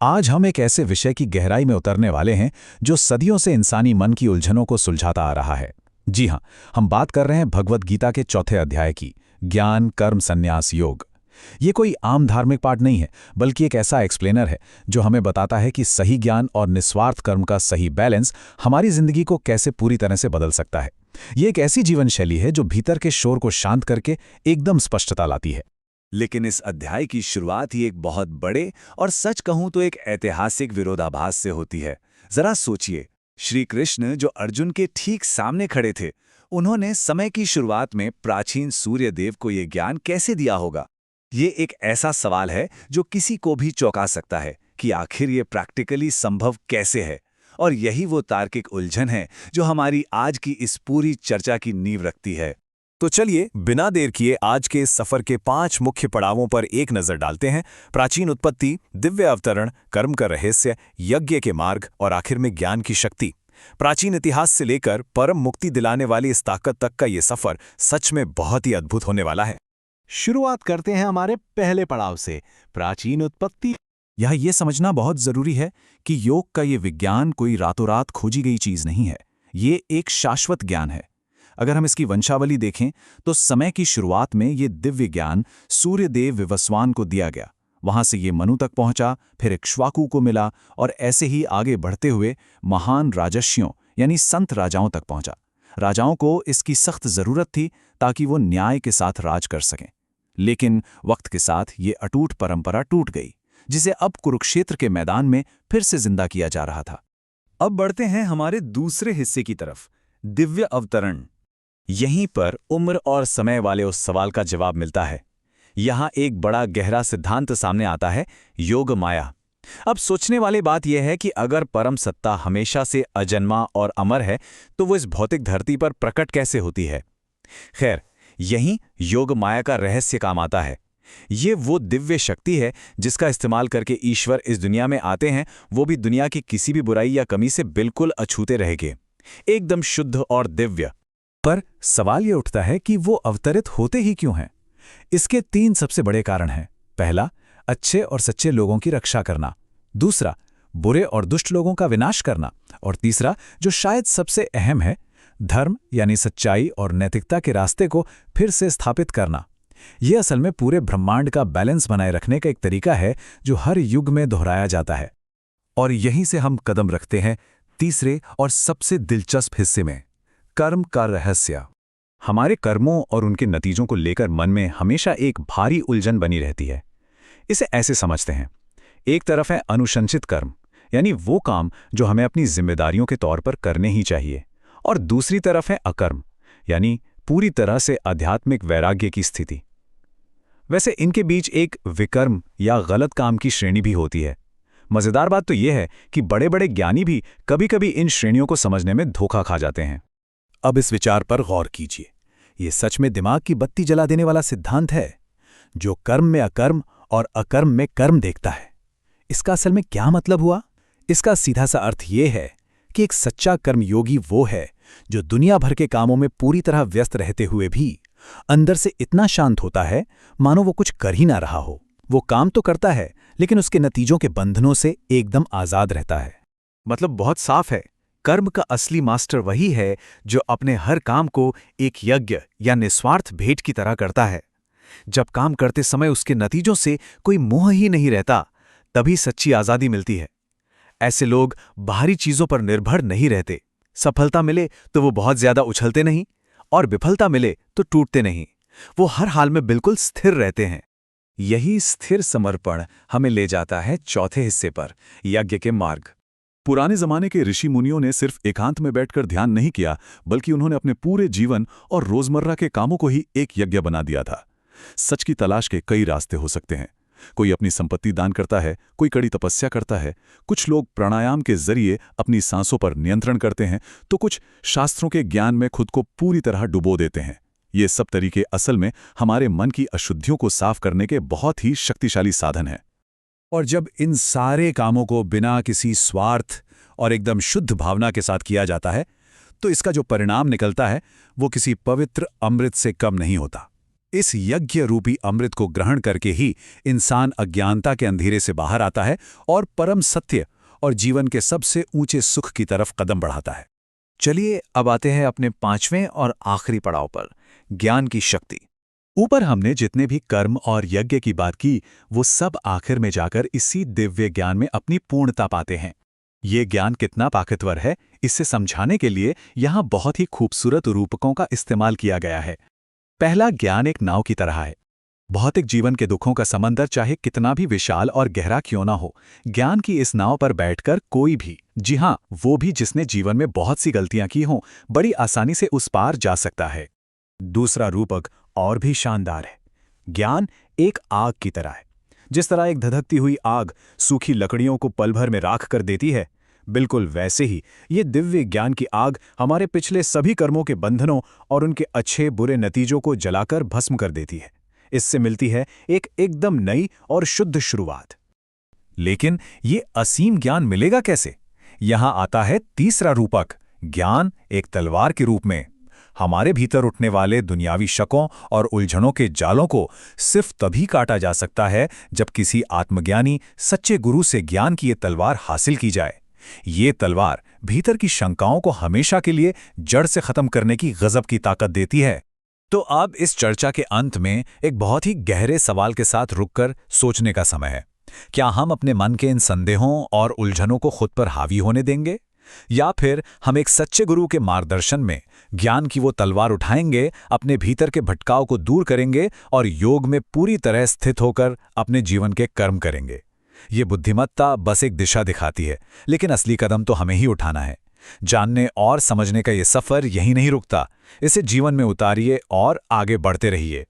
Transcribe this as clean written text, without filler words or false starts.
आज हम एक ऐसे विषय की गहराई में उतरने वाले हैं जो सदियों से इंसानी मन की उलझनों को सुलझाता आ रहा है। जी हां, हम बात कर रहे हैं भगवद गीता के चौथे अध्याय की, ज्ञान कर्म संन्यास योग। ये कोई आम धार्मिक पाठ नहीं है, बल्कि एक ऐसा एक्सप्लेनर है जो हमें बताता है कि सही ज्ञान और निस्वार्थ कर्म का सही बैलेंस हमारी जिंदगी को कैसे पूरी तरह से बदल सकता है। ये एक ऐसी जीवन शैली है जो भीतर के शोर को शांत करके एकदम स्पष्टता लाती है। लेकिन इस अध्याय की शुरुआत ही एक बहुत बड़े और सच कहूं तो एक ऐतिहासिक विरोधाभास से होती है। जरा सोचिए, श्री कृष्ण जो अर्जुन के ठीक सामने खड़े थे, उन्होंने समय की शुरुआत में प्राचीन सूर्य देव को ये ज्ञान कैसे दिया होगा? ये एक ऐसा सवाल है जो किसी को भी चौंका सकता है कि आखिर ये प्रैक्टिकली संभव कैसे है। और यही वो तार्किक उलझन है जो हमारी आज की इस पूरी चर्चा की नींव रखती है। तो चलिए बिना देर किए आज के इस सफर के 5 मुख्य पड़ावों पर एक नजर डालते हैं। प्राचीन उत्पत्ति, दिव्य अवतरण, कर्म का रहस्य, यज्ञ के मार्ग और आखिर में ज्ञान की शक्ति। प्राचीन इतिहास से लेकर परम मुक्ति दिलाने वाली इस ताकत तक का ये सफर सच में बहुत ही अद्भुत होने वाला है। शुरुआत करते हैं हमारे पहले पड़ाव से, प्राचीन उत्पत्ति। यह ये समझना बहुत जरूरी है कि योग का ये विज्ञान कोई रातों रात खोजी गई चीज नहीं है। ये एक शाश्वत ज्ञान है। अगर हम इसकी वंशावली देखें तो समय की शुरुआत में ये दिव्य ज्ञान सूर्यदेव विवस्वान को दिया गया। वहां से ये मनु तक पहुंचा, फिर इक्ष्वाकु को मिला और ऐसे ही आगे बढ़ते हुए महान राजर्षियों यानी संत राजाओं तक पहुंचा। राजाओं को इसकी सख्त जरूरत थी ताकि वो न्याय के साथ राज कर सकें। लेकिन वक्त के साथ ये अटूट परंपरा टूट गई, जिसे अब कुरुक्षेत्र के मैदान में फिर से जिंदा किया जा रहा था। अब बढ़ते हैं हमारे दूसरे हिस्से की तरफ, दिव्य अवतरण। यहीं पर उम्र और समय वाले उस सवाल का जवाब मिलता है। यहां एक बड़ा गहरा सिद्धांत सामने आता है, योग माया। अब सोचने वाली बात यह है कि अगर परम सत्ता हमेशा से अजन्मा और अमर है तो वो इस भौतिक धरती पर प्रकट कैसे होती है? खैर, यहीं योग माया का रहस्य काम आता है। ये वो दिव्य शक्ति है जिसका इस्तेमाल करके ईश्वर इस दुनिया में आते हैं, वो भी दुनिया की किसी भी बुराई या कमी से बिल्कुल अछूते रहेंगे, एकदम शुद्ध और दिव्य। पर सवाल ये उठता है कि वो अवतरित होते ही क्यों हैं? इसके 3 सबसे बड़े कारण हैं। पहला, अच्छे और सच्चे लोगों की रक्षा करना। दूसरा, बुरे और दुष्ट लोगों का विनाश करना। और तीसरा, जो शायद सबसे अहम है, धर्म यानी सच्चाई और नैतिकता के रास्ते को फिर से स्थापित करना। ये असल में पूरे ब्रह्मांड का बैलेंस बनाए रखने का एक तरीका है जो हर युग में दोहराया जाता है। और यहीं से हम कदम रखते हैं तीसरे और सबसे दिलचस्प हिस्से में, कर्म का रहस्य। हमारे कर्मों और उनके नतीजों को लेकर मन में हमेशा एक भारी उलझन बनी रहती है। इसे ऐसे समझते हैं, एक तरफ है अनुशंसित कर्म, यानी वो काम जो हमें अपनी जिम्मेदारियों के तौर पर करने ही चाहिए, और दूसरी तरफ है अकर्म, यानी पूरी तरह से आध्यात्मिक वैराग्य की स्थिति। वैसे इनके बीच एक विकर्म या गलत काम की श्रेणी भी होती है। मजेदार बात तो यह है कि बड़े बड़े ज्ञानी भी कभी-कभी इन श्रेणियों को समझने में धोखा खा जाते हैं। अब इस विचार पर गौर कीजिए। ये सच में दिमाग की बत्ती जला देने वाला सिद्धांत है। जो कर्म में अकर्म और अकर्म में कर्म देखता है, इसका असल में क्या मतलब हुआ? इसका सीधा सा अर्थ ये है कि एक सच्चा कर्मयोगी वो है जो दुनिया भर के कामों में पूरी तरह व्यस्त रहते हुए भी अंदर से इतना शांत होता है मानो वो कुछ कर ही ना रहा हो। वो काम तो करता है लेकिन उसके नतीजों के बंधनों से एकदम आजाद रहता है। मतलब बहुत साफ है, कर्म का असली मास्टर वही है जो अपने हर काम को एक यज्ञ या निस्वार्थ भेंट की तरह करता है। जब काम करते समय उसके नतीजों से कोई मोह ही नहीं रहता, तभी सच्ची आजादी मिलती है। ऐसे लोग बाहरी चीजों पर निर्भर नहीं रहते। सफलता मिले तो वो बहुत ज्यादा उछलते नहीं, और विफलता मिले तो टूटते नहीं। वो हर हाल में बिल्कुल स्थिर रहते हैं। यही स्थिर समर्पण हमें ले जाता है चौथे हिस्से पर, यज्ञ के मार्ग। पुराने जमाने के ऋषि मुनियों ने सिर्फ एकांत में बैठकर ध्यान नहीं किया, बल्कि उन्होंने अपने पूरे जीवन और रोजमर्रा के कामों को ही एक यज्ञ बना दिया था। सच की तलाश के कई रास्ते हो सकते हैं। कोई अपनी संपत्ति दान करता है, कोई कड़ी तपस्या करता है, कुछ लोग प्राणायाम के जरिए अपनी सांसों पर नियंत्रण करते हैं, तो कुछ शास्त्रों के ज्ञान में खुद को पूरी तरह डुबो देते हैं। ये सब तरीके असल में हमारे मन की अशुद्धियों को साफ करने के बहुत ही शक्तिशाली साधन हैं। और जब इन सारे कामों को बिना किसी स्वार्थ और एकदम शुद्ध भावना के साथ किया जाता है, तो इसका जो परिणाम निकलता है वो किसी पवित्र अमृत से कम नहीं होता। इस यज्ञ रूपी अमृत को ग्रहण करके ही इंसान अज्ञानता के अंधेरे से बाहर आता है और परम सत्य और जीवन के सबसे ऊंचे सुख की तरफ कदम बढ़ाता है। चलिए अब आते हैं अपने 5वें और आखिरी पड़ाव पर, ज्ञान की शक्ति। ऊपर हमने जितने भी कर्म और यज्ञ की बात की, वो सब आखिर में जाकर इसी दिव्य ज्ञान में अपनी पूर्णता पाते हैं। ये ज्ञान कितना ताकतवर है, इसे समझाने के लिए यहाँ बहुत ही खूबसूरत रूपकों का इस्तेमाल किया गया है। पहला ज्ञान एक नाव की तरह है। भौतिक जीवन के दुखों का समंदर चाहे कितना भी विशाल और गहरा क्यों ना हो, ज्ञान की इस नाव पर बैठकर कोई भी, जी हाँ, वो भी जिसने जीवन में बहुत सी गलतियां की हों, बड़ी आसानी से उस पार जा सकता है। दूसरा रूपक और भी शानदार है। ज्ञान एक आग की तरह है। जिस तरह एक धधकती हुई आग सूखी लकड़ियों को पल भर में राख कर देती है, बिल्कुल वैसे ही ये दिव्य ज्ञान की आग हमारे पिछले सभी कर्मों के बंधनों और उनके अच्छे बुरे नतीजों को जलाकर भस्म कर देती है। इससे मिलती है एक एकदम नई और शुद्ध शुरुआत। लेकिन ये असीम ज्ञान मिलेगा कैसे? यहां आता है तीसरा रूपक, ज्ञान एक तलवार के रूप में। हमारे भीतर उठने वाले दुनियावी शकों और उलझनों के जालों को सिर्फ तभी काटा जा सकता है जब किसी आत्मज्ञानी सच्चे गुरु से ज्ञान की ये तलवार हासिल की जाए। ये तलवार भीतर की शंकाओं को हमेशा के लिए जड़ से खत्म करने की गजब की ताकत देती है। तो अब इस चर्चा के अंत में एक बहुत ही गहरे सवाल के साथ रुककर सोचने का समय है। क्या हम अपने मन के इन संदेहों और उलझनों को खुद पर हावी होने देंगे, या फिर हम एक सच्चे गुरु के मार्गदर्शन में ज्ञान की वो तलवार उठाएंगे, अपने भीतर के भटकाव को दूर करेंगे और योग में पूरी तरह स्थित होकर अपने जीवन के कर्म करेंगे? ये बुद्धिमत्ता बस एक दिशा दिखाती है, लेकिन असली कदम तो हमें ही उठाना है। जानने और समझने का ये सफर यहीं नहीं रुकता। इसे जीवन में उतारिए और आगे बढ़ते रहिए।